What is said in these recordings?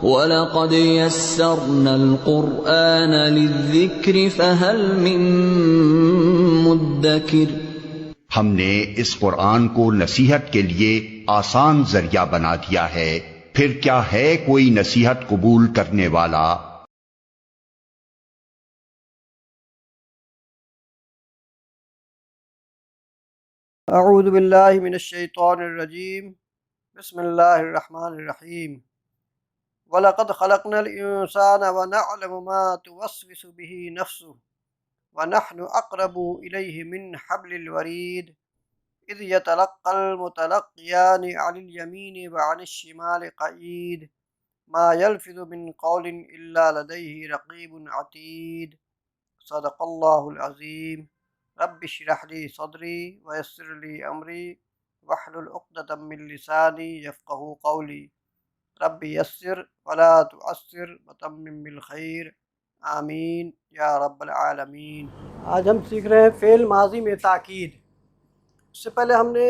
वलक़द यस्सरनल क़ुरआन लिज़्ज़िक्रि फ़हल मिन मुद्दकिर। हमने इस कुरान को नसीहत के लिए आसान जरिया बना दिया है, फिर क्या है कोई नसीहत कबूल करने वाला। अऊज़ु बिल्लाहि मिनश शैतानिर रजीम। बिस्मिल्लाहिर रहमानिर रहीम। वलक़द खलक़नल इंसाना व नअलमु मा तुवस्विसु बिही नफ्सुहु व नहनु अक़रबु इलैहि मिन हब्लिल वरीद इज़ यतलक़्क़ल मुतलक़्क़ियानि अनिल यमीनि व अनिश शिमालि क़ईद मा यल्फ़िज़ु मिन क़ौलिन इल्ला लदैहि रक़ीबुन अतीद। सदक़ल्लाहुल अज़ीम। रब्बि इश्रह ली सदरी व यस्सिर ली अमरी वहलुल उक़दतम मिन लिसानी यफ़क़हू क़ौली। रब्बि यस्सिर वला तुअस्सिर वतम्मिम बिल खैर। आमीन या रब्बल आलमीन। आज हम सीख रहे हैं फ़ेल माज़ी में ताकीद। इससे पहले हमने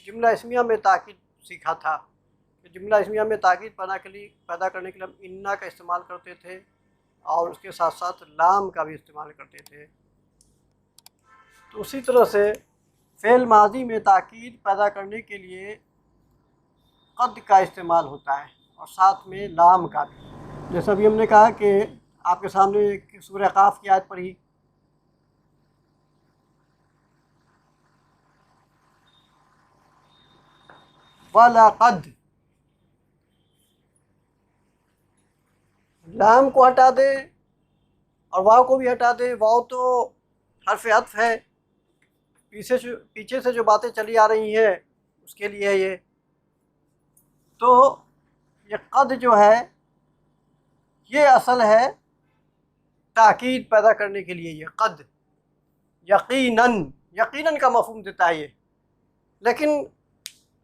जुमला इस्मिया में ताकीद सीखा था कि जुमला इस्मिया में ताकीद पैदा करने के लिए हम इन्ना का इस्तेमाल करते थे और उसके साथ साथ लाम का भी इस्तेमाल करते थे। तो उसी तरह से फ़ेल माज़ी में ताकीद पैदा करने के लिए क़द का इस्तेमाल होता है और साथ में लाम का भी। जैसा अभी हमने कहा कि आपके सामने सूरह क़ाफ़ की आयत पढ़ी, वलक़द, लाम को हटा दे और वाव को भी हटा दे। वाव तो हर्फ़ अत्फ़ है, पीछे से जो बातें चली आ रही हैं उसके लिए है ये। तो ये क़द जो है ये असल है ताकीद पैदा करने के लिए। ये क़द यकीनन का मफ़हूम देता है ये। लेकिन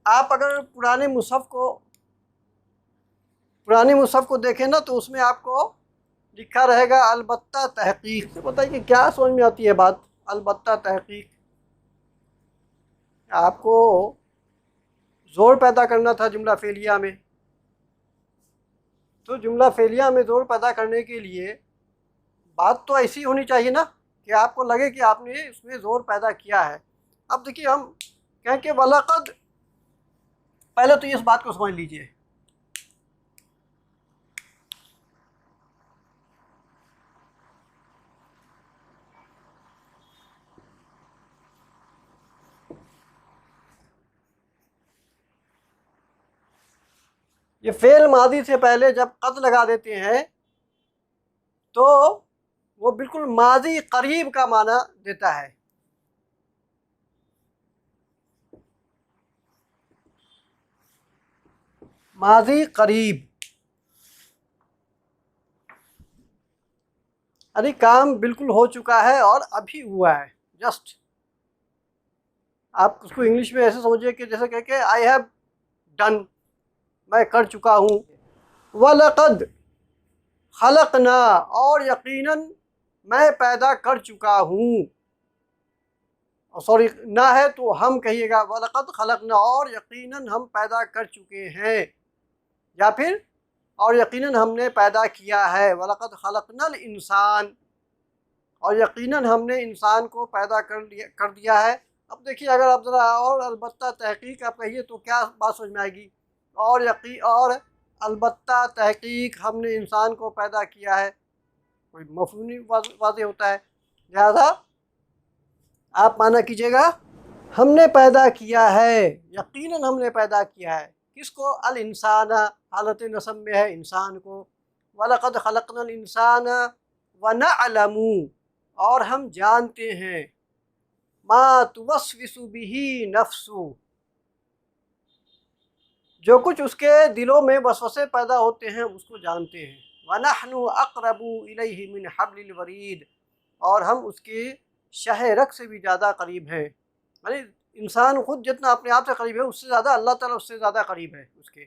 आप अगर पुराने मुसहफ़ को देखें ना तो उसमें आपको लिखा रहेगा अलबत्ता तहक़ीक़। तो बताइए कि क्या समझ में आती है बात अलबत्ता तहक़ीक़। आपको ज़ोर पैदा करना था जुमला फ़ेलिया में, तो जुमला फ़ेलिया में ज़ोर पैदा करने के लिए बात तो ऐसी होनी चाहिए ना कि आपको लगे कि आपने इसमें ज़ोर पैदा किया है। अब देखिए हम कहें कि वलक़द, पहले तो इस बात को समझ लीजिए, ये फ़ेल मादी से पहले जब क़द लगा देते हैं तो वो बिल्कुल मादी करीब का माना देता है। मादी करीब, अरे काम बिल्कुल हो चुका है और अभी हुआ है जस्ट। आप उसको इंग्लिश में ऐसे समझिए कि जैसे कह के आई हैव डन, मैं कर चुका हूँ। वलक़द खलक़ना, और यकीनन मैं पैदा कर चुका हूँ। सॉरी ना है तो हम कहिएगा वलक़द खलक़ना, और यकीनन हम पैदा कर चुके हैं, या फिर और यकीनन हमने पैदा किया है। वलक़द खलक़नल इंसान, और यकीनन हमने इंसान को पैदा कर दिया है। अब देखिए अगर आप ज़रा और अलबत्ता तहक़ीक़ आप कहिए तो क्या बात समझ में आएगी। और अलबत्ता तहक़ीक़ हमने इंसान को पैदा किया है, कोई मफ़हूम नहीं वाज़ेह होता है। लिहाजा आप माना कीजिएगा हमने पैदा किया है, यकीनन हमने पैदा किया है। किसको? अल इंसाना, हालत नसब में है इंसान को। वलक़द खलक़नल इंसाना व नअलमु, और हम जानते हैं, मा तुवस्विसु बिही नफ्सु, जो कुछ उसके दिलों में वसवसे पैदा होते हैं उसको जानते हैं। व नहनु अक़रबु इलैहि मिन हब्लिल वरीद, और हम उसके शह-ए-रग से भी ज़्यादा करीब हैं। यानी इंसान खुद जितना अपने आप से करीब है उससे ज़्यादा अल्लाह ताला उससे ज़्यादा करीब है उसके।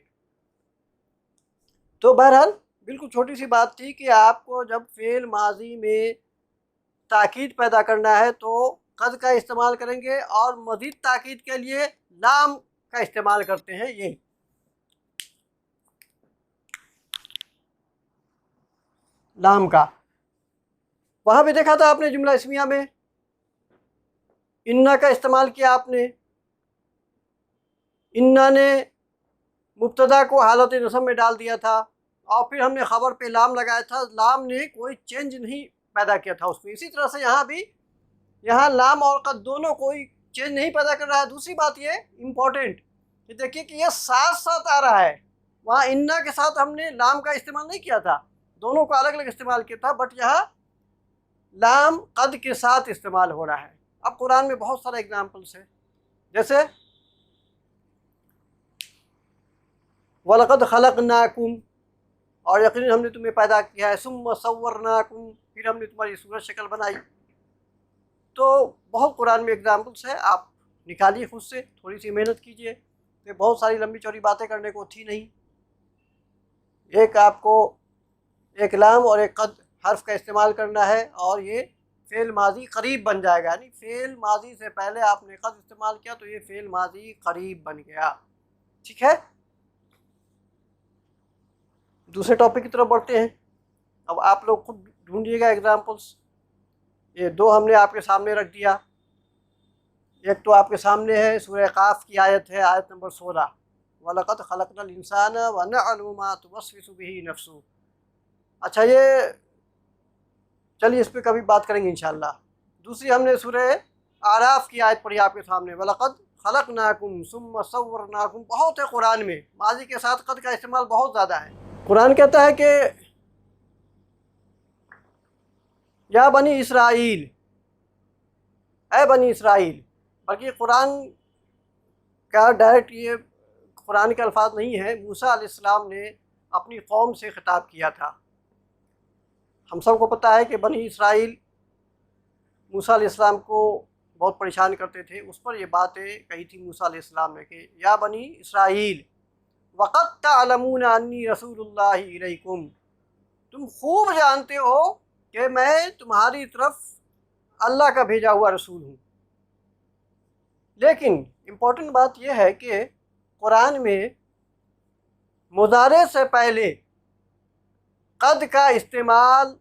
तो बहरहाल बिल्कुल छोटी सी बात थी कि आपको जब फ़ेल माज़ी में ताकीद पैदा करना है तो क़द का इस्तेमाल करेंगे, और मज़ीद ताकीद के लिए लाम का इस्तेमाल करते हैं। ये लाम का। वहाँ भी देखा था आपने जुमला इस्मिया में इन्ना का इस्तेमाल किया आपने। इन्ना ने मुब्तदा को हालत नस्ब में डाल दिया था और फिर हमने ख़बर पे लाम लगाया था। लाम ने कोई चेंज नहीं पैदा किया था उसमें। इसी तरह से यहाँ भी, यहाँ लाम और कद दोनों कोई चेंज नहीं पैदा कर रहा है। दूसरी बात ये इम्पोर्टेंट कि देखिए कि ये साथ साथ आ रहा है। वहाँ इन्ना के साथ हमने लाम का इस्तेमाल नहीं किया था, दोनों को अलग अलग इस्तेमाल किया था, बट यहाँ लाम कद के साथ इस्तेमाल हो रहा है। अब कुरान में बहुत सारे एग्जाम्पल्स हैं, जैसे वलक़द खलक़नाकुम, और यकीनन हमने तुम्हें पैदा किया है, सुम्मा सव्वरनाकुम, फिर हमने तुम्हारी सूरत शक्ल बनाई। तो बहुत कुरान में एग्जाम्पल्स है, आप निकालिए खुद से, थोड़ी सी मेहनत कीजिए। तो बहुत सारी लंबी चौड़ी बातें करने को थी नहीं। एक आपको एक लाम और एक कद हर्फ का इस्तेमाल करना है और ये फ़ेल माजी करीब बन जाएगा। यानी फ़ेल माजी से पहले आपने कद इस्तेमाल किया तो ये फ़ेल माजी करीब बन गया। ठीक है, दूसरे टॉपिक की तरफ बढ़ते हैं। अब आप लोग खुद ढूंढिएगा एग्जाम्पल्स। ये दो हमने आपके सामने रख दिया। एक तो आपके सामने है सूरह काफ की आयत है, आयत नंबर 16, वलक़द खलक़नल इंसाना व नअलमु मा तुवस्विसु बिही नफ्सुहु। अच्छा, ये चलिए इस पर कभी बात करेंगे इंशाअल्लाह। दूसरी हमने सूरह आराफ की आयत पढ़ी आपके सामने, वलक़द खलक़नाकुम सुम्मा सव्वरनाकुम। बहुत है कुरान में, माजी के साथ कद का इस्तेमाल बहुत ज़्यादा है। कुरान कहता है कि या बनी इसराइल, ऐ बनी इसराइल, बल्कि कुरान का डायरेक्ट ये कुरान के अल्फाज नहीं है, मूसा अलैहिस्सलाम ने अपनी कौम से खिताब किया था। हम सबको पता है कि बनी इसराइल मूसा अलैहिस्सलाम को बहुत परेशान करते थे। उस पर ये बातें कही थी मूसा अलैहिस्सलाम ने कि या बनी इसराइल वक़द तअलमूना अन्नी रसूलुल्लाहि इलैकुम, तुम खूब जानते हो कि मैं तुम्हारी तरफ अल्लाह का भेजा हुआ रसूल हूँ। लेकिन इम्पोर्टेंट बात यह है कि कुरान में मुज़ारे से पहले कद का इस्तेमाल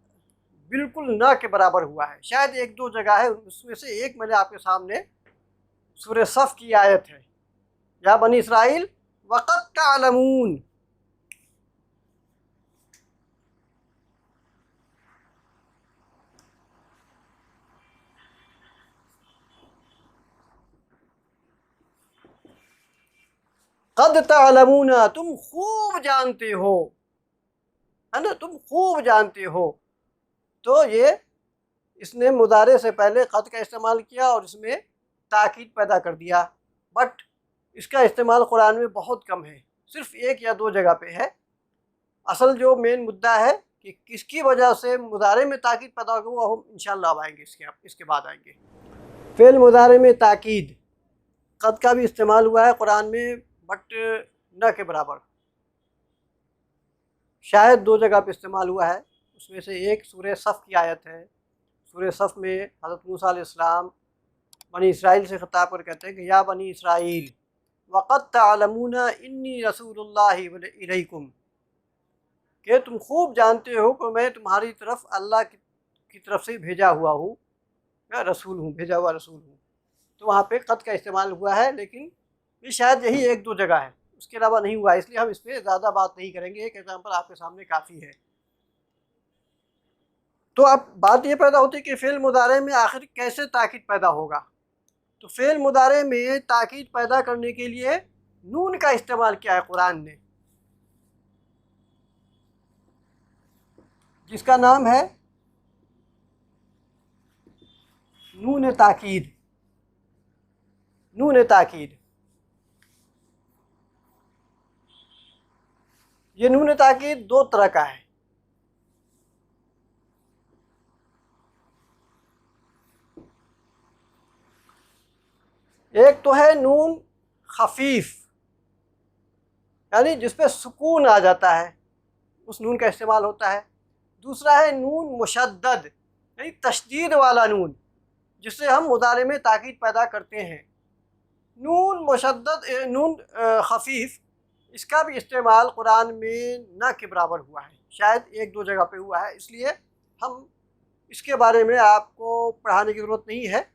बिल्कुल न के बराबर हुआ है। शायद एक दो जगह है, उसमें से एक मैंने आपके सामने सूरह सफ़ की आयत है, या बनी इसराइल वक़द तअलमून। कद तअलमूना, तुम खूब जानते हो, है ना, तुम खूब जानते हो। तो ये इसने मुदारे से पहले कद का इस्तेमाल किया और इसमें ताकीद पैदा कर दिया, बट इसका इस्तेमाल कुरान में बहुत कम है, सिर्फ एक या दो जगह पे है। असल जो मेन मुद्दा है कि किसकी वजह से मुदारे में ताकीद पैदा होगी, वो हम इंशाअल्लाह अब आएंगे, इसके बाद आएंगे। फ़ेल मुदारे में ताकीद, कद का भी इस्तेमाल हुआ है कुरान में, बट न के बराबर। शायद दो जगह पे इस्तेमाल हुआ है, उसमें से एक सूरह सफ़ की आयत है। सूरह सफ़ में हज़रत मूसा अलैहिस्सलाम बनी इसराइल से ख़िताब कर कहते हैं कि या बनी इसराइल वक़द तअलमूना इन्नी रसूलुल्लाहि इलैकुम, कि तुम खूब जानते हो कि मैं तुम्हारी तरफ अल्लाह की तरफ से भेजा हुआ हूँ, या रसूल हूँ, भेजा हुआ रसूल हूँ। तो वहाँ पे कद का इस्तेमाल हुआ है, लेकिन ये शायद यही एक दो जगह है, उसके अलावा नहीं हुआ है, इसलिए हम इस पर ज़्यादा बात नहीं करेंगे। एक एग्जाम्पल आपके सामने काफ़ी है। तो अब बात ये पैदा होती है कि फ़ेल मुदारे में आखिर कैसे ताकीद पैदा होगा। तो फ़ेल मुदारे में ताकीद पैदा करने के लिए नून का इस्तेमाल किया है कुरान ने, जिसका नाम है नून ताकीद। नून ताकीद, ये नून ताकीद दो तरह का है। एक तो है नून खफीफ, यानी जिस पे सुकून आ जाता है, उस नून का इस्तेमाल होता है। दूसरा है नून मुशद्दद, यानी तशदीद वाला नून, जिससे हम मुदारे में ताकीद पैदा करते हैं। नून मुशद्दद, नून खफीफ, इसका भी इस्तेमाल कुरान में न के बराबर हुआ है, शायद एक दो जगह पे हुआ है, इसलिए हम इसके बारे में आपको पढ़ाने की ज़रूरत नहीं है।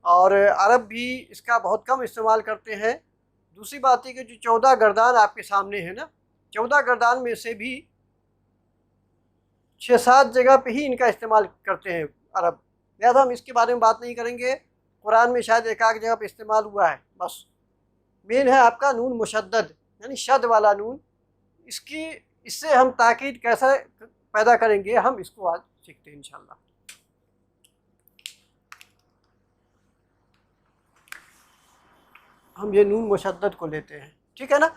और अरब भी इसका बहुत कम इस्तेमाल करते हैं। दूसरी बात है कि जो 14 गर्दान आपके सामने है ना, 14 गर्दान में से भी 6-7 जगह पे ही इनका इस्तेमाल करते हैं अरब, लिहाजा हम इसके बारे में बात नहीं करेंगे। कुरान में शायद एक आध जगह पे इस्तेमाल हुआ है बस। मेन है आपका नून मुशद्दद यानी शद वाला नून, इससे हम ताकीद कैसे पैदा करेंगे हम इसको आज सीखते हैं इंशाल्लाह। हम ये नून मुशद्दद को लेते हैं, ठीक है ना।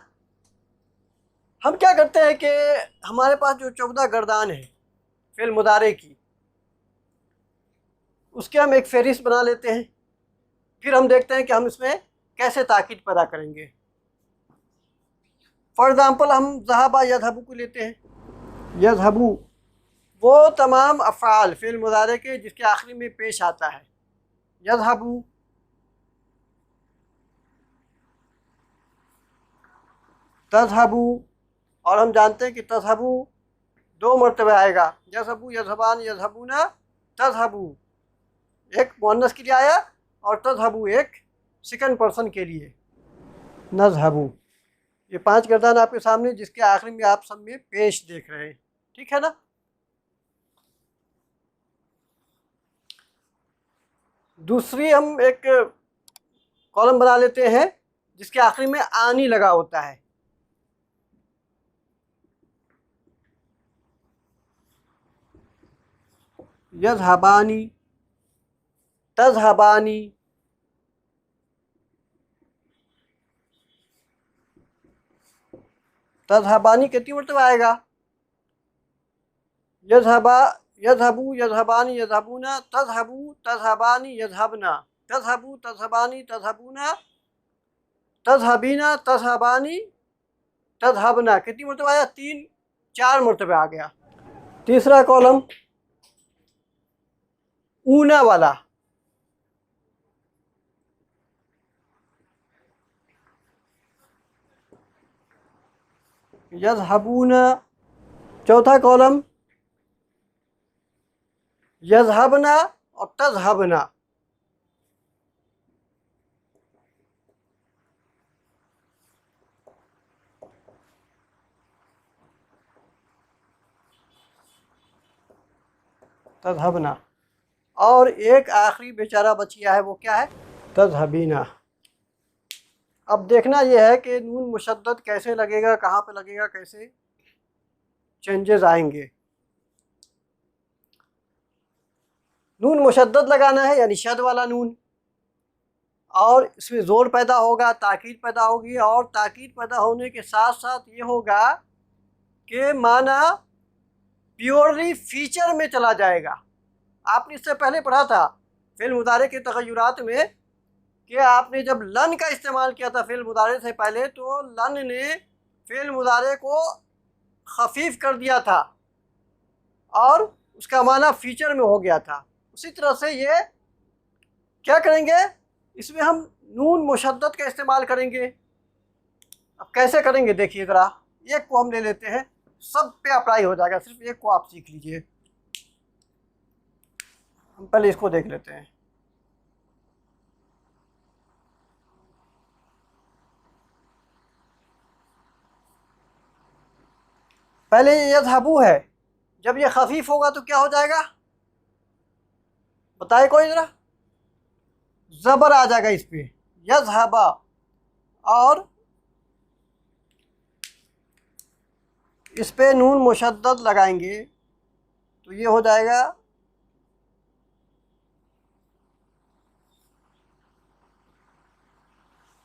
हम क्या करते हैं कि हमारे पास जो 14 गर्दान है फ़िल मुदारे की, उसके हम एक फ़हरिस्त बना लेते हैं, फिर हम देखते हैं कि हम इसमें कैसे ताकीद पैदा करेंगे। फॉर एग्ज़ाम्पल हम ज़हाबा यज़हबू को लेते हैं। यज़हबू वो तमाम अफ़आल फ़िल मुदारे के जिसके आखिरी में पेश आता है यज़हबू, तज़हबू, और हम जानते हैं कि तज़हबू 2 मरतबे आएगा, यज़हबू यज़हबान यज़हबूना तज़हबू, एक मुअन्नस के लिए आया और तज़हबू एक सेकंड पर्सन के लिए नज़हबू। ये 5 गर्दान आपके सामने जिसके आखिरी में आप सब में पेश देख रहे हैं, ठीक है ना। दूसरी हम एक कॉलम बना लेते हैं जिसके आखिरी में आनी लगा होता है। यज़हबानी, तज़हबानी, तज़हबानी कितनी मरतबा आएगा? यज़हबा यज़हबू यज़हबानी यज़हबूना तज़हबू तज़हबानी यज़हबना तज़हबू तज़हबानी तज़हबूना तज़हबीना तज़हबानी तज़हबना, कितनी मरतबा आया? 3-4 मरतबा आ गया। तीसरा कॉलम ऊना वाला, यज़हबूना। चौथा कॉलम यज़हबना और तज़हबना। तज़हबना, और एक आखिरी बेचारा बच गया है, वो क्या है? तज़हबीना। अब देखना यह है कि नून मुशद्दद कैसे लगेगा, कहाँ पे लगेगा, कैसे चेंजेस आएंगे। नून मुशद्दद लगाना है यानी शद वाला नून, और इसमें ज़ोर पैदा होगा, ताकीद पैदा होगी, और ताकीद पैदा होने के साथ साथ ये होगा कि माना प्योरली फीचर में चला जाएगा। आपने इससे पहले पढ़ा था फ़िल मुदारे के तग़य्युरात में कि आपने जब लन का इस्तेमाल किया था फ़िल मुदारे से पहले, तो लन ने फ़िल मुदारे को खफीफ कर दिया था और उसका माना फीचर में हो गया था। उसी तरह से ये क्या करेंगे, इसमें हम नून मुशद्दद का इस्तेमाल करेंगे। अब कैसे करेंगे देखिए ज़रा, एक को हम ले लेते हैं, सब पे अप्लाई हो जाएगा, सिर्फ एक को आप सीख लीजिए। हम पहले इसको देख लेते हैं। पहले ये यज़हबू है, जब ये खफीफ होगा तो क्या हो जाएगा बताए कोई ज़रा? ज़बर आ जाएगा इस पे, यज़हबा, और इस पे नून मुशद्दद लगाएंगे तो ये हो जाएगा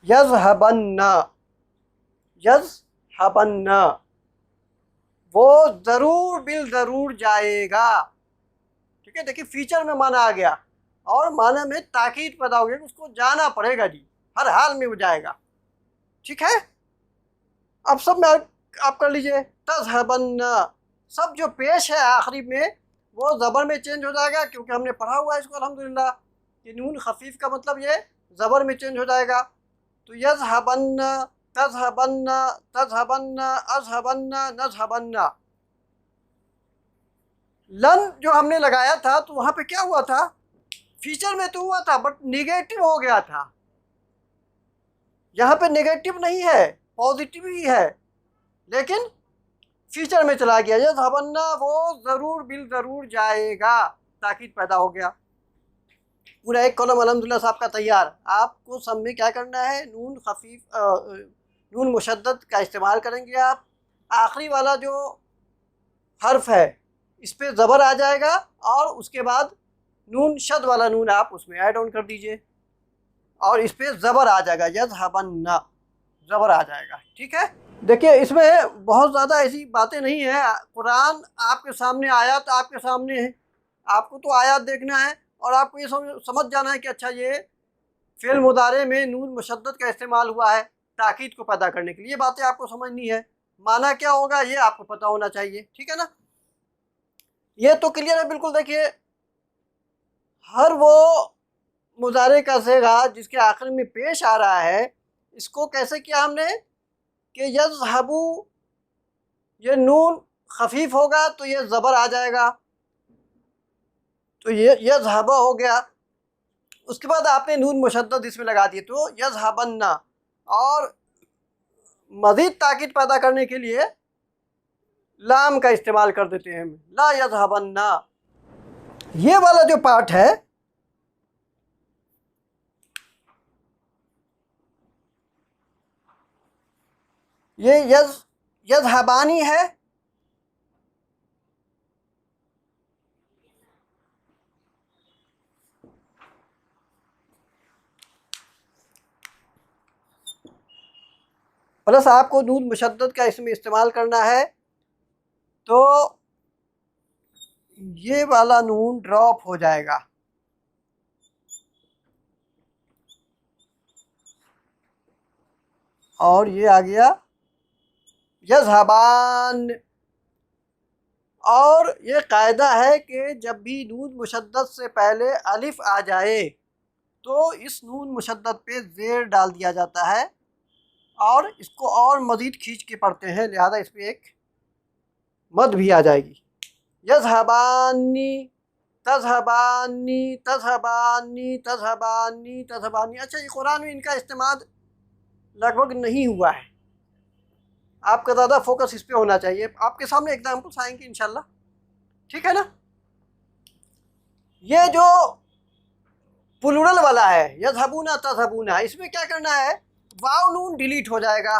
यज़हबन्ना। यज़हबन्ना, वो ज़रूर बिल ज़रूर जाएगा, ठीक है। देखिए फीचर में माना आ गया और माना में ताकीद पैदा हो गया, उसको जाना पड़ेगा जी, हर हाल में वो जाएगा, ठीक है। अब सब में आप कर लीजिए, तज़हबन्ना, सब जो पेश है आखिरी में वो ज़बर में चेंज हो जाएगा, क्योंकि हमने पढ़ा हुआ है इसको अल्हम्दुलिल्लाह कि नून खफीफ का मतलब ये ज़बर में चेंज हो जाएगा। तो यज़हबन्ना तज़हबन्ना तज़हबन्ना अज़हबन्ना नज़हबन्ना। लन जो हमने लगाया था तो वहाँ पे क्या हुआ था, फ्यूचर में तो हुआ था बट निगेटिव हो गया था। यहाँ पे नेगेटिव नहीं है, पॉजिटिव ही है, लेकिन फ्यूचर में चला गया। यज़हबन्ना वो ज़रूर बिल ज़रूर जाएगा, ताकीद पैदा हो गया। पूरा एक कॉलम अल्हम्दुलिल्लाह साहब का तैयार। आपको सब में क्या करना है, नून खफीफ नून मुशद्दद का इस्तेमाल करेंगे आप। आखिरी वाला जो हर्फ है इस पर ज़बर आ जाएगा और उसके बाद नून शद वाला नून आप उसमें ऐड ऑन कर दीजिए और इस पर ज़बर आ जाएगा, यज़हबन्ना ज़बर आ जाएगा। ठीक है, देखिए इसमें बहुत ज़्यादा ऐसी बातें नहीं है। कुरान आपके सामने, आयत आपके सामने है, आपको तो आयत देखना है और आपको ये समझ जाना है कि अच्छा ये फ़िल मुदारे में नून मुशद्दद का इस्तेमाल हुआ है ताकीद को पैदा करने के लिए। ये बातें आपको समझनी है, माना क्या होगा ये आपको पता होना चाहिए। ठीक है ना, ये तो क्लियर है बिल्कुल। देखिए हर वो मुजारे का सेगा जिसके आखिर में पेश आ रहा है, इसको कैसे किया हमने कि यज़हबू, ये नून खफीफ होगा तो ये ज़बर आ जाएगा, तो ये यज़हबा हो गया। उसके बाद आपने नून मुशद्दद इसमें लगा दिए तो यज़हबन्ना, और मज़ीद ताकीद पैदा करने के लिए लाम का इस्तेमाल कर देते हैं, ला यज़हबन्ना। ये वाला जो पार्ट है ये यज़हबानी है, प्लस आपको नून मुशद्दद का इसमें इस्तेमाल करना है तो ये वाला नून ड्रॉप हो जाएगा। और ये आ गया यज़हबान। और ये कायदा है कि जब भी नून मुशद्दद से पहले अलिफ आ जाए तो इस नून मुशद्दद पे ज़ेर डाल दिया जाता है और इसको और मज़ीद खींच के पढ़ते हैं, लिहाजा इस पर एक मद भी आ जाएगी। यज़हबानी तज़हबानी तज़हबानी तज़हबानी तज़हबानी। अच्छा, ये कुरान में इनका इस्तेमाल लगभग नहीं हुआ है, आपका ज़्यादा फोकस इस पे होना चाहिए। आपके सामने एग्जाम्पल्स आएंगे इंशाल्लाह। ठीक है ना, ये जो प्लूरल वाला है यज़हबूना तज़हबूना, इसमें क्या करना है, वाव नून डिलीट हो जाएगा।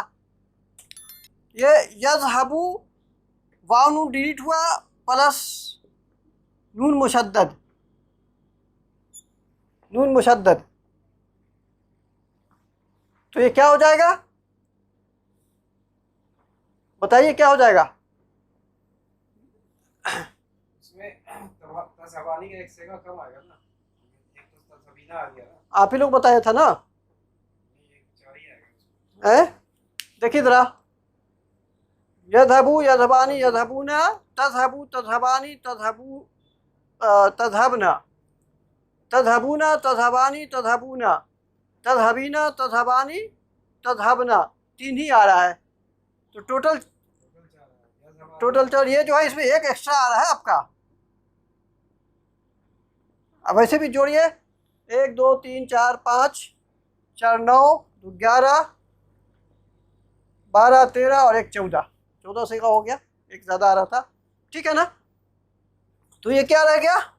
ये यज़हबू वाव नून डिलीट हुआ प्लस नून मुशद्दद, नून मुशद्दद, तो ये क्या हो जाएगा, बताइए क्या हो जाएगा। इसमें तज़हबानी का एक सेगा कम आएगा ना, एक तो तज़हबीना आ गया ना, आप ही लोग बताया था ना, ये चार ही आएगा। है देखिए ज़रा, यज़हबू यज़हबानी यज़हबूना, तज़हबू तज़हबानी तज़हबू तज़हबना, तज़हबूना तज़हबानी तज़हबूना, तज़हबीना तज़हबानी तज़हबना, तीन ही आ रहा है तो टोटल ये जो है इसमें एक एक्स्ट्रा आ रहा है आपका। अब वैसे भी जोड़िए, 1 2 3 4 5 4 9 11 12 13 और एक 14 से का हो गया, एक ज़्यादा आ रहा था। ठीक है ना, तो ये क्या रह गया,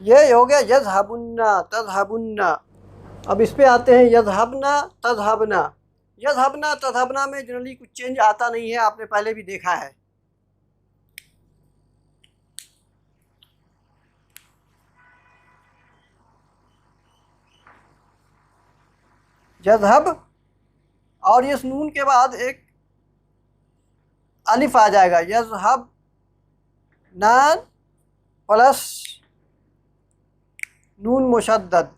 ये हो गया यज़हबुन्ना तज़हबुन्ना। अब इस पे आते हैं यज़हबना तज़हबना। यज़हबना तज़हबना में जनरली कुछ चेंज आता नहीं है, आपने पहले भी देखा है। यज़हब और इस नून के बाद एक अलिफ आ जाएगा, यज़हब नान प्लस नून मुशद्दद,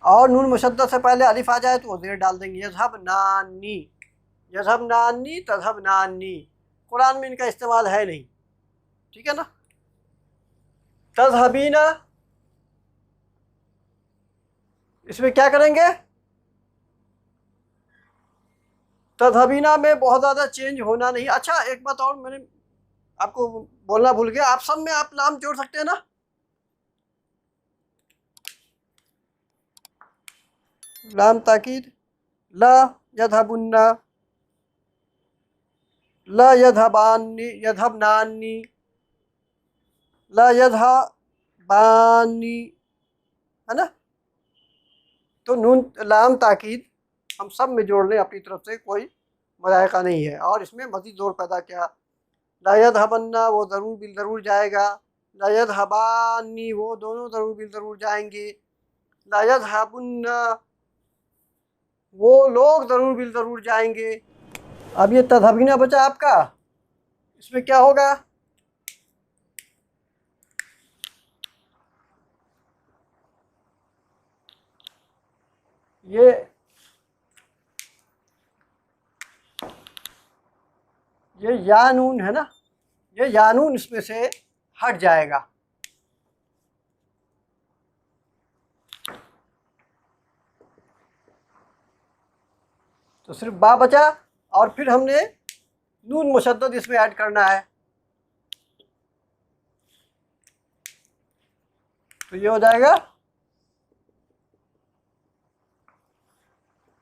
और नून मुशद्दद से पहले अलिफ आ जाए तो वो ज़ेर डाल देंगे। यज़हब नानी, यज़हब नानी, तज़हब नानी। कुरान में इनका इस्तेमाल है नहीं, ठीक है ना। तज़हबीना, इसमें क्या करेंगे? तज़हबीना में बहुत ज़्यादा चेंज होना नहीं। अच्छा एक बात और मैंने आपको बोलना भूल गया, आप सब में आप लाम जोड़ सकते हैं ना। लाम ताकीद, ला यज़हबुन्ना, ला यज़हबानी, यज़हबनानी, ला यज़हबानी, है ना। तो नून लाम ताकीद हम सब में जोड़ लें अपनी तरफ से, कोई मज़ायका नहीं है। और इसमें मज़ीद ज़ोर पैदा किया, ला यज़हबन्ना वो ज़रूर बिल ज़रूर जाएगा, ला यज़हबानी वो दोनों ज़रूर बिल ज़रूर जाएंगे, ला यज़हबुन्ना वो लोग ज़रूर बिल ज़रूर जाएंगे। अब ये तज़हबीना बचा आपका, इसमें क्या होगा? ये या नून है ना, ये या नून इसमें से हट जाएगा। तो सिर्फ बा बचा, और फिर हमने नून मुशद्दद इसमें ऐड करना है। तो ये हो जाएगा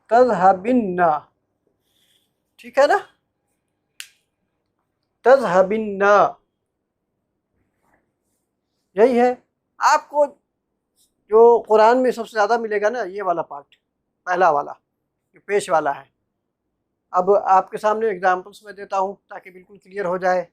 तज़हबिन्ना, ठीक है ना, तज़हबिन्ना। यही है आपको जो कुरान में सबसे ज़्यादा मिलेगा ना, ये वाला पार्ट, पहला वाला जो पेश वाला है। अब आपके सामने एग्जाम्पल्स में देता हूँ ताकि बिल्कुल क्लियर हो जाए।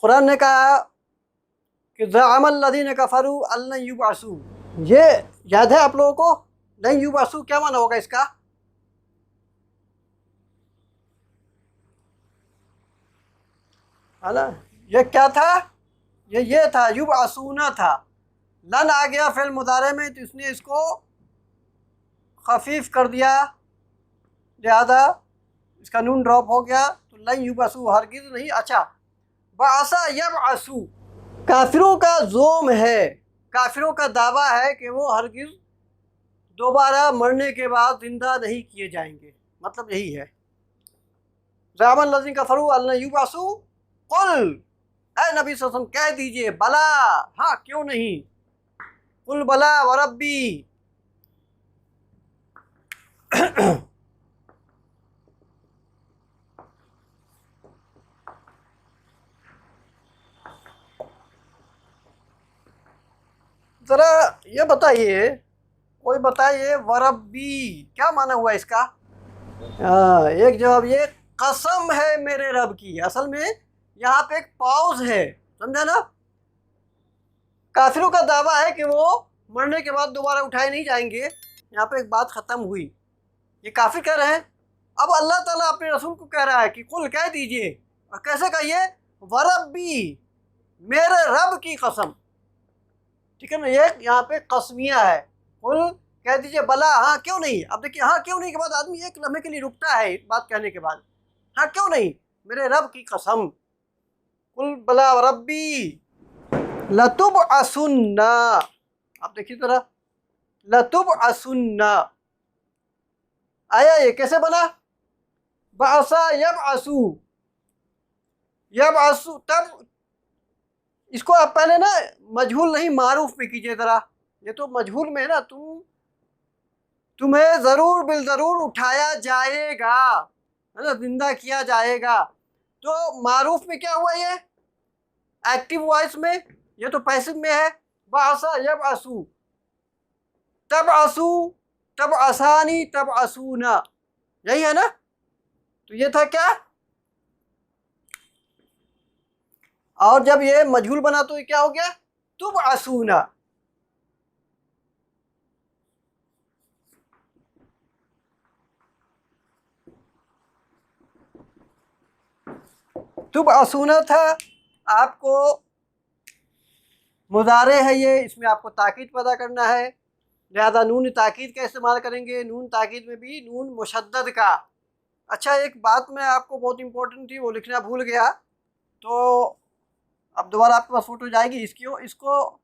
कुरान ने कहा कि ज़अमल लज़ीना कफ़रू अल्लन युबअसू, ये याद है आप लोगों को? लन युबअसू क्या माना होगा इसका? है ना, ये क्या था? ये था, युबअसूना था। लन आ गया फ़िल मुदारे में तो इसने इसको खफीफ कर दिया, लिहाजा इसका नून ड्रॉप हो गया। तो लन युबअसू हरगिज़ नहीं। अच्छा, बअसा यबअसू, काफिरों का ज़ोम है, काफिरों का दावा है कि वो हरगिज़ दोबारा मरने के बाद जिंदा नहीं किए जाएंगे, मतलब यही है। ज़अमल लज़ीना कफ़रू अल्लन युबअसू कुल, ऐ नबी सल्लल्लाहु अलैहि वसल्लम कह दीजिए, बला, हाँ क्यों नहीं, कुल बला व रब्बी, ज़रा ये बताइए, कोई बताइए वरब्बी क्या माना हुआ इसका? एक जवाब ये, कसम है मेरे रब की। असल में यहाँ पे एक पॉज है, समझा ना। काफिरों का दावा है कि वो मरने के बाद दोबारा उठाए नहीं जाएंगे। यहाँ पे एक बात ख़त्म हुई, ये काफिर कह रहे हैं। अब अल्लाह ताला अपने रसूल को कह रहा है कि कुल कह दीजिए, और कैसे कहिए? वरब्बी, मेरे रब की कसम, ठीक है ना। ये यहाँ पे कसमिया है। कुल कह दीजिए, बला, हाँ क्यों नहीं। अब देखिए, हाँ क्यों नहीं के बाद आदमी एक लम्हे के लिए रुकता है बात कहने के बाद, हाँ क्यों नहीं, मेरे रब की कसम। कुल बला व रब्बी लतुबअसुन्ना, आप देखिए जरा, लतुबअसुन्ना आया, ये कैसे बना? बअसा यबअसू, यबअसू, तब इसको आप पहले ना मजहूल नहीं मारूफ में कीजिए जरा। ये तो मजहूल में है ना, तुम्हें ज़रूर बिल ज़रूर उठाया जाएगा, है ना, जिंदा किया जाएगा। तो मारूफ में क्या हुआ? ये एक्टिव वॉइस में, ये तो पैसिव में है। बअसा यबअसू, तब असू, तब आसानी, तब असूना, यही है ना। तो ये था क्या? और जब ये मजहूल बना तो ये क्या हो गया? तुब असूना। तुब असूना था, आपको मुज़ारे है ये, इसमें आपको ताकीद पैदा करना है, लिहाजा नून ताकीद का इस्तेमाल करेंगे। नून ताकीद में भी नून मुशद्दद का। अच्छा, एक बात मैं आपको बहुत इम्पोर्टेंट थी वो लिखना भूल गया, तो अब दोबारा आपके पास फ़ोटो जाएगी इसको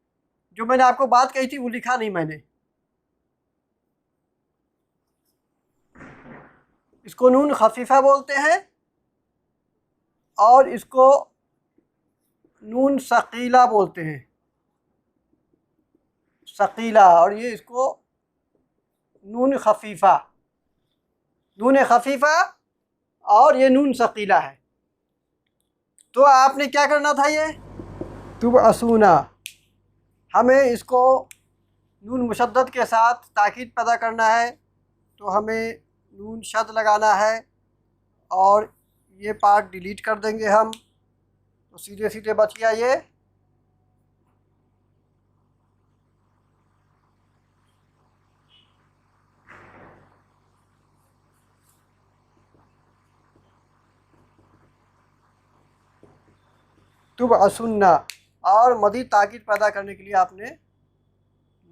जो मैंने आपको बात कही थी वो लिखा नहीं मैंने। इसको नून खफीफ़ा बोलते हैं और इसको नून सकीला बोलते हैं, सकीला, और ये इसको नून खफीफ़ा, नून खफीफ़ा और ये नून सकीला है। तो आपने क्या करना था, ये तुब असूना, हमें इसको नून मुशद्दद के साथ ताकीद पैदा करना है, तो हमें नून शद लगाना है और ये पार्ट डिलीट कर देंगे हम, तो सीधे सीधे बच गया ये। तुब असुन्ना, और मज़ीद ताकीद पैदा करने के लिए आपने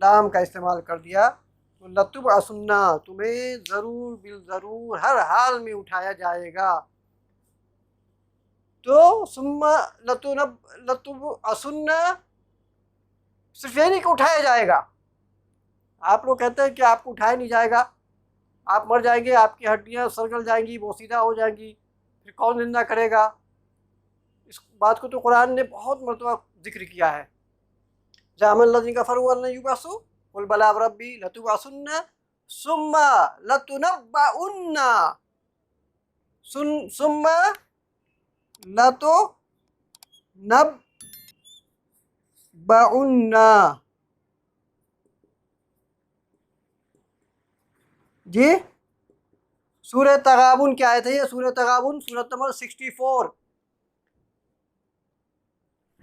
लाम का इस्तेमाल कर दिया, तो लतुब असुन्ना, तुम्हें ज़रूर बिल ज़रूर हर हाल में उठाया जाएगा। तो सुम्मा लतुब असुन्ना सिर्फ ये नहीं कि उठाया जाएगा। आप लोग कहते हैं कि आपको उठाया नहीं जाएगा, आप मर जाएंगे, आपकी हड्डियां सरगल जाएंगी, बोसीदा हो जाएंगी, फिर कौन जिंदा करेगा। इस बात को तो कुरान ने बहुत मरतबा जिक्र किया है। ज़ामल्लज़ीना कफ़रू अल्लन युबअसू कुल बला रब्बी लतुबअसुन्ना सुम्मा लतुनब्बउन्ना सुम्मा लतुनब्बउन्ना। जी, सूरह तगाबुन क्या आयत है ये? सूरह तगाबुन सूरत नंबर 64।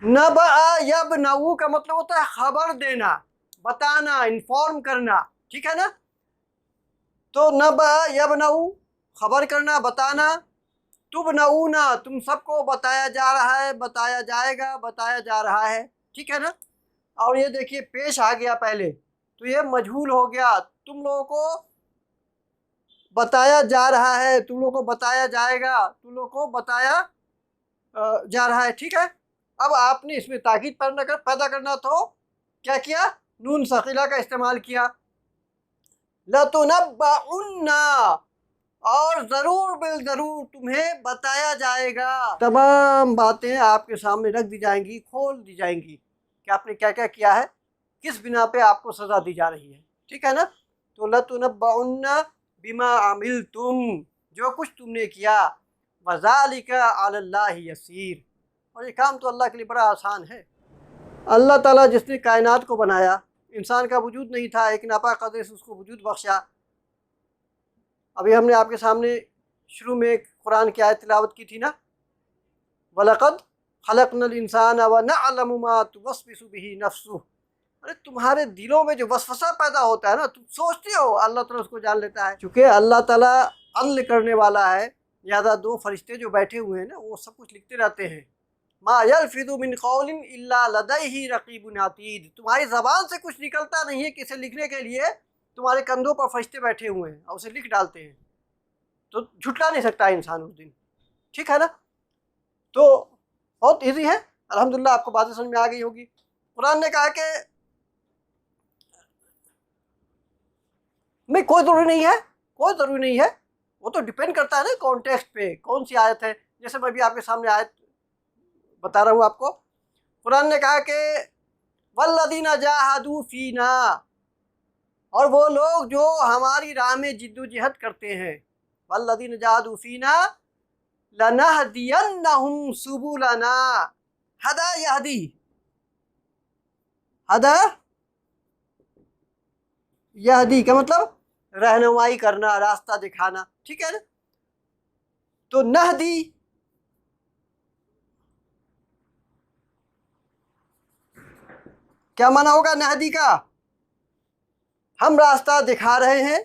नबअ यबनऊ का मतलब होता है खबर देना, बताना, इन्फॉर्म करना, ठीक है ना। तो नबअ यबनऊ खबर करना, बताना, तुबनऊना तुम सबको बताया जा रहा है, बताया जाएगा, बताया जा रहा है, ठीक है ना। और ये देखिए पेश आ गया पहले, तो ये मजहूल हो गया, तुम लोगों को बताया जा रहा है, तुम लोगों को बताया जाएगा, तुम लोगों को बताया जा रहा है, ठीक है। अब आपने इसमें ताकीद पैदा करना, तो क्या किया? नून सकीला का इस्तेमाल किया, लतुनब्बउन्ना, और ज़रूर बिल ज़रूर तुम्हें बताया जाएगा। तमाम बातें आपके सामने रख दी जाएंगी, खोल दी जाएंगी कि आपने क्या क्या किया है, किस बिना पे आपको सज़ा दी जा रही है, ठीक है ना। तो लतुनब्बउन्ना बिमा अमिलतुम, जो कुछ तुमने किया, वज़ालिका अलल्लाहि यसीर, और ये काम तो अल्लाह के लिए बड़ा आसान है। अल्लाह ताला जिसने कायनात को बनाया, इंसान का वजूद नहीं था, एक नापाक कदर से उसको वजूद बख्शा। अभी हमने आपके सामने शुरू में कुरान की आयत तिलावत की थी ना, वलक़द खलक़नल इंसान व नअलमु मा तुवस्विसु बिही नफ्सुहु। अरे तुम्हारे दिलों में जो वसवसा पैदा होता है ना, तुम सोचते हो, अल्लाह ताला उसको जान लेता है। चूँकि अल्लाह ताला अदल करने वाला है, लिहाजा दो फरिश्ते जो बैठे हुए हैं ना, वो सब कुछ लिखते रहते हैं। मा यल्फिज़ु मिन क़ौलिन इल्ला लदैहि रक़ीबुन अतीद, तुम्हारी ज़बान से कुछ निकलता नहीं है कि इसे लिखने के लिए तुम्हारे कंधों पर फरिश्ते बैठे हुए हैं और उसे लिख डालते हैं, तो झुटला नहीं सकता इंसान उस दिन, ठीक है ना। तो बहुत ईजी है, अल्हम्दुलिल्लाह आपको बातें समझ में आ गई होगी। कुरान ने कहा कि नहीं, कोई ज़रूरी नहीं है, कोई ज़रूरी नहीं है, वो तो डिपेंड करता है ना कॉन्टेक्स्ट पे, कौन सी आयत है। जैसे मैं भी आपके सामने आयत बता रहा हूँ आपको, कुरान ने कहा कि वल्लज़ीना जाहदू फीना, और वो लोग जो हमारी राह में जिद्दोजहद करते हैं, वल्लज़ीना जाहदू फीना लनहदियन्नहुम सुबुलना, हदा यहदी, हदा यहदी का मतलब रहनुमाई करना, रास्ता दिखाना, ठीक है ना। तो नहदी क्या माना होगा? नहदी का हम रास्ता दिखा रहे हैं,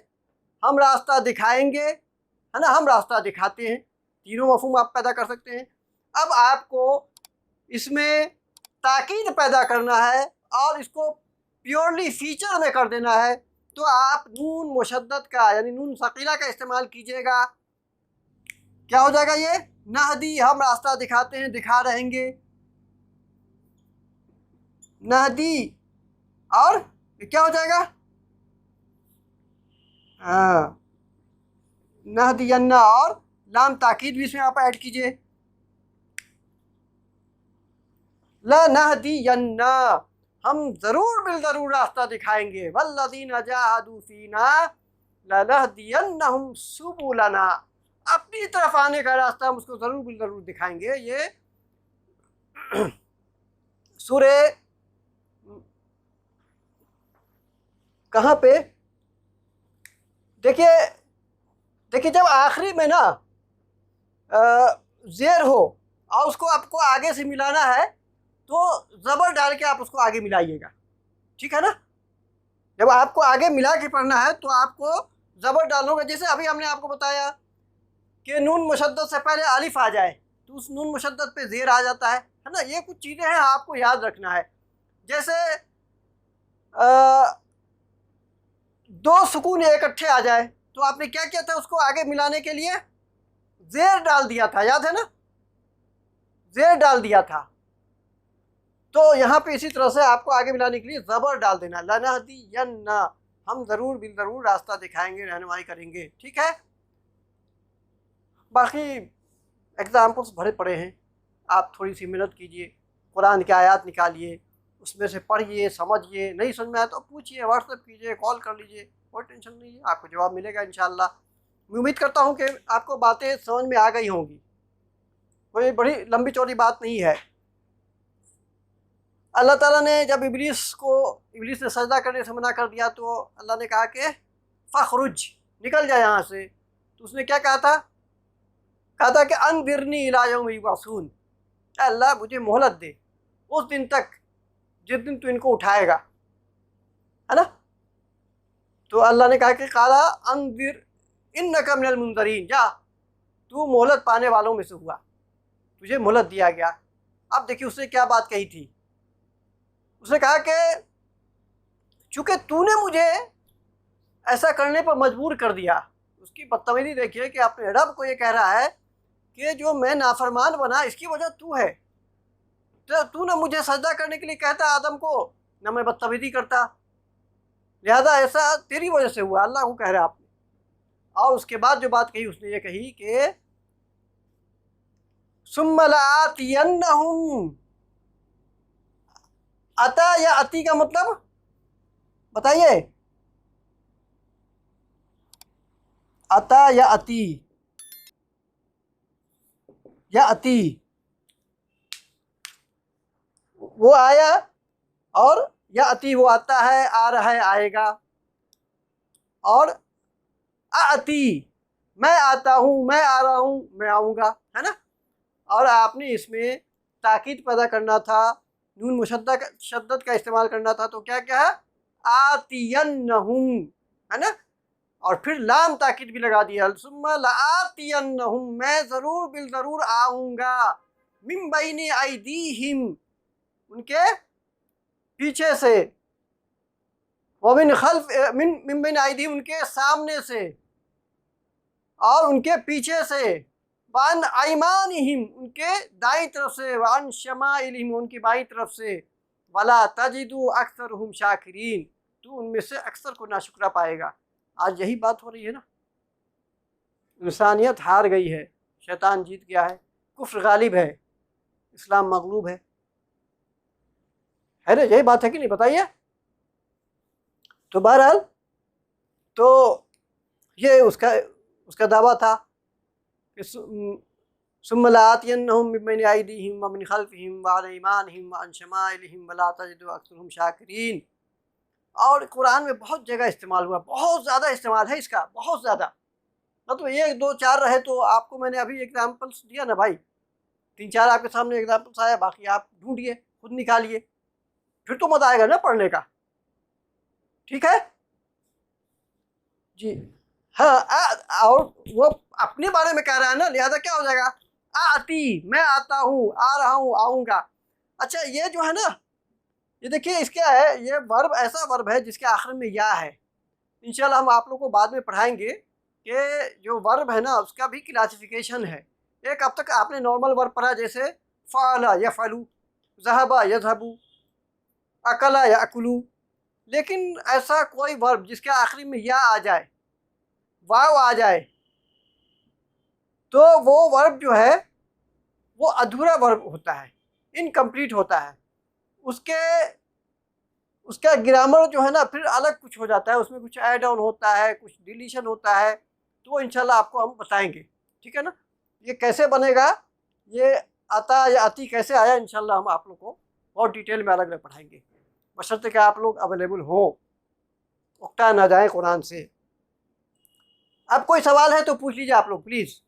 हम रास्ता दिखाएंगे, है ना, हम रास्ता दिखाते हैं, तीनों मफहूम आप पैदा कर सकते हैं। अब आपको इसमें ताकीद पैदा करना है और इसको प्योरली फीचर में कर देना है तो आप नून मुशद्दद का यानी नून सकीला का इस्तेमाल कीजिएगा। क्या हो जाएगा ये? नहदी, हम रास्ता दिखाते हैं, दिखा रहेंगे। नहदी, और क्या हो जाएगा? हाँ, नहदियन्ना, और लाम ताकीद भी इसमें आप ऐड कीजिए। लनहदियन्ना, हम ज़रूर बिल ज़रूर रास्ता दिखाएंगे। वल्लज़ीना जाहदू फीना लनहदियन्नहुम सुबुलना, अपनी तरफ आने का रास्ता हम उसको ज़रूर बिल ज़रूर दिखाएंगे। ये सूरे कहाँ पे? देखिए देखिए, जब आखिरी में ना ज़ेर हो और उसको आपको आगे से मिलाना है तो ज़बर डाल के आप उसको आगे मिलाइएगा, ठीक है ना? जब आपको आगे मिला के पढ़ना है तो आपको ज़बर डालोगे। जैसे अभी हमने आपको बताया कि नून मुशद्दद से पहले अलिफ आ जाए तो उस नून मुशद्दद पे ज़ेर आ जाता है ना? ये कुछ चीज़ें हैं आपको याद रखना है। जैसे दो सुकून इकट्ठे आ जाए तो आपने क्या किया था? उसको आगे मिलाने के लिए ज़ेर डाल दिया था, याद है ना? ज़ेर डाल दिया था। तो यहाँ पे इसी तरह से आपको आगे मिलाने के लिए ज़बर डाल देना, लनहदियन्ना, हम ज़रूर बिल ज़रूर रास्ता दिखाएंगे, रहनुमाई करेंगे, ठीक है? बाकी एग्ज़ाम्पल्स भरे पड़े हैं, आप थोड़ी सी मेहनत कीजिए, कुरान की आयत निकालिए, उसमें से पढ़िए, समझिए। नहीं समझ में आया तो पूछिए, व्हाट्सएप कीजिए, कॉल कर लीजिए, कोई टेंशन नहीं है, आपको जवाब मिलेगा इंशाअल्लाह। मैं उम्मीद करता हूँ कि आपको बातें समझ में आ गई होंगी, कोई बड़ी लंबी चौड़ी बात नहीं है। अल्लाह ताला ने जब इब्लीस ने सजदा करने से मना कर दिया तो अल्लाह ने कहा कि फ़खरुज, निकल जाए यहाँ से। तो उसने क्या कहा था? कहा था कि अनदिरनी इला यौम युबअसून, अल्लाह मुझे मोहलत दे उस दिन तक जिस दिन तू इनको उठाएगा, है ना? तो अल्लाह ने कहा कि काला अनदिर इन्नका मिनल मुनज़रीन, जा तू मोहलत पाने वालों में से हुआ, तुझे मोहलत दिया गया। अब देखिए उसने क्या बात कही थी। उसने कहा कि चूँकि तूने मुझे ऐसा करने पर मजबूर कर दिया। उसकी बदतमीज़ी देखिए कि अपने रब को ये कह रहा है कि जो मैं नाफरमान बना इसकी वजह तू है। तो तू ना मुझे सजदा करने के लिए कहता आदम को, ना मैं बदतमीज़ी करता, लिहाजा ऐसा तेरी वजह से हुआ, अल्लाह को कह रहा है आपने। और उसके बाद जो बात कही उसने ये कही कि सुम्मा लआतियन्नहुम, अता या अति का मतलब बताइए? अता या अति? या अति वो आया और या अति वो आता है, आ रहा है, आएगा। और अति मैं आता हूँ, मैं आ रहा हूँ, मैं आऊँगा, है ना? और आपने इसमें ताकीद पैदा करना था, नून मुशद्दद का इस्तेमाल करना था। तो क्या क्या है? आतियन्नहुम, है ना? और फिर लाम ताकीद भी लगा दिया, सुम्मा लआतियन्नहुम, मैं ज़रूर बिल ज़रूर आऊँगा, मिन बैनि अयदीहिम, उनके पीछे से, व मिन खल्फ मिन बैनि अयदीहिम, उनके सामने से और उनके पीछे से, वान अयमानिहिम, उनके दाईं तरफ से, वान शमाइलिहिम, उनकी बाईं तरफ से, वला तजिदु अक्सरहुम शाकिरीन, तू उनमें से अक्सर को नाशुक्रा पाएगा। आज यही बात हो रही है ना, इंसानियत हार गई है, शैतान जीत गया है, कुफ्र गालिब है, इस्लाम मगलूब है ना? यही बात है कि नहीं, बताइए? तो बहरहाल तो ये उसका दावा था कि सुम्मा लआतियन्नहुम मिन बैनि अयदीहिम व मिन खल्फिहिम व अन अयमानिहिम व अन शमाइलिहिम वला तजिदु अक्सरहुम शाकिरीन। और कुरान में बहुत जगह इस्तेमाल हुआ, बहुत ज़्यादा इस्तेमाल है इसका, बहुत ज़्यादा। मतलब एक दो चार रहे तो आपको मैंने अभी एग्जाम्पल्स दिया ना भाई, 3-4 आपके सामने एग्जाम्पल्स आया, बाकी आप ढूंढिए, खुद निकालिए, फिर तो मज़ा आएगा ना पढ़ने का, ठीक है जी? हाँ, और वो अपने बारे में कह रहा है ना, लिहाजा क्या हो जाएगा? आती, मैं आता हूँ, आ रहा हूँ, आऊँगा। अच्छा ये जो है ना, ये देखिए इसका है, ये वर्ब ऐसा वर्ब है जिसके आखिर में या है। इंशाल्लाह हम आप लोग को बाद में पढ़ाएंगे कि जो वर्ब है ना उसका भी क्लासिफिकेशन है। एक अब तक आपने नॉर्मल वर्ब पढ़ा, जैसे फ़अला यफ़अलु, ज़हबा यज़हबु, अकला याकुलु। लेकिन ऐसा कोई वर्ब जिसके आखिरी में या आ जाए, वाव आ जाए, तो वो वर्ब जो है वो अधूरा वर्ब होता है, इनकम्प्लीट होता है। उसके उसका ग्रामर जो है ना फिर अलग कुछ हो जाता है, उसमें कुछ ऐड ऑन होता है, कुछ डिलीशन होता है, तो वो इंशाल्लाह आपको हम बताएंगे, ठीक है ना। ये कैसे बनेगा, ये आता या आती कैसे आया, इंशाल्लाह हम आप लोग को बहुत डिटेल में अलग अलग पढ़ाएंगे, बशर्ते कि आप लोग अवेलेबल हो, उकता ना जाए कुरान से। अब कोई सवाल है तो पूछ लीजिए आप लोग प्लीज़।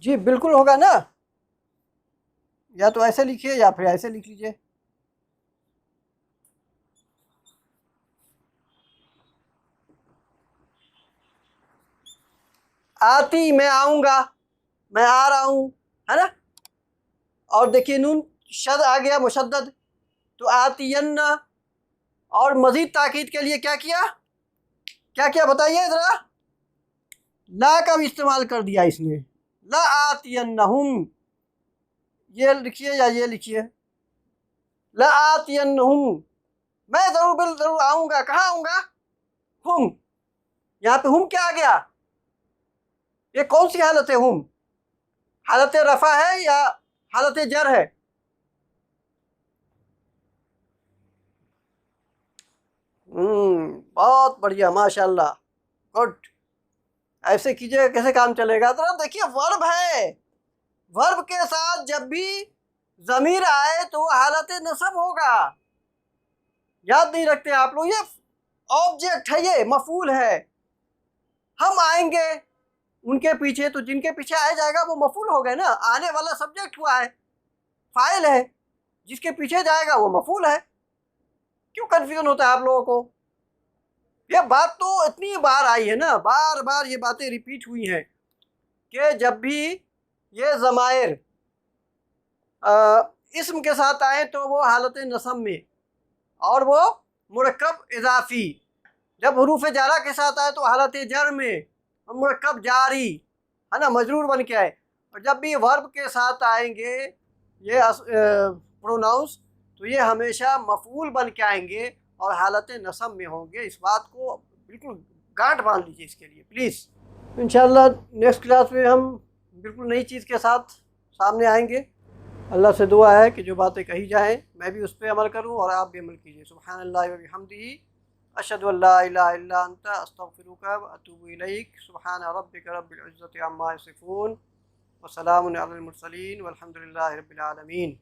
जी बिल्कुल होगा ना, या तो ऐसे लिखिए या फिर ऐसे लिख लीजिए। आती, मैं आऊँगा, मैं आ रहा हूँ, है ना। और देखिए नून शद आ गया मुशद्दद, तो आतियन्ना। और मज़ीद ताकीद के लिए क्या किया, क्या किया बताइए ज़रा, ला का भी इस्तेमाल कर दिया इसने, ला आतियन्नहुम, ये लिखिए या ये लिखिए, ला आतियन्नहुम, मैं ज़रूर बिल ज़रूर आऊँगा। कहाँ आऊँगा, हुम, यहाँ पे हुम क्या आ गया, ये कौन सी हालत है, हुम हालत रफ़ा है या हालत जर है। बहुत बढ़िया माशाल्लाह, गुड। ऐसे कीजिएगा कैसे काम चलेगा। तो देखिए वर्ब है, वर्ब के साथ जब भी ज़मीर आए तो वो हालत नसब होगा। याद नहीं रखते आप लोग, ये ऑब्जेक्ट है, ये मफूल है। हम आएंगे उनके पीछे, तो जिनके पीछे आया जाएगा वो मफूल हो गए ना, आने वाला सब्जेक्ट हुआ है, फाइल है, जिसके पीछे जाएगा वो मफूल है। क्यों कन्फ्यूजन होता है आप लोगों को। ये बात तो इतनी बार आई है ना, बार बार ये बातें रिपीट हुई हैं कि जब भी ये ज़मायर इस्म के साथ आए तो वो हालत नसब में, और वो मुरक्कब इजाफी, जब हुरूफ जारा के साथ आए तो हालत जर में, और मुरक्कब जारी, है ना, मजरूर बन के आए। और जब भी वर्ब के साथ आएंगे ये प्रोनाउंस, तो ये हमेशा मफूल बन के आएंगे और हालत नसब में होंगे। इस बात को बिल्कुल गांठ बांध लीजिए इसके लिए प्लीज़। इंशाल्लाह नेक्स्ट क्लास में हम बिल्कुल नई चीज़ के साथ सामने आएंगे। अल्लाह से दुआ है कि जो बातें कही जाएँ मैं भी उस पर अमल करूँ और आप भी अमल कीजिए। सुब्हानल्लाहि व बिहम्दिही, अशहदु अल्ला इलाहा इल्ला अंता, अस्तगफिरुका व अतूबु इलैक। सुब्हान रब्बिका रब्बिल इज़्ज़ति अम्मा यसिफून, व सलामुन अलल मुरसलीन, वल्हम्दुलिल्लाहि रब्बिल आलमीन।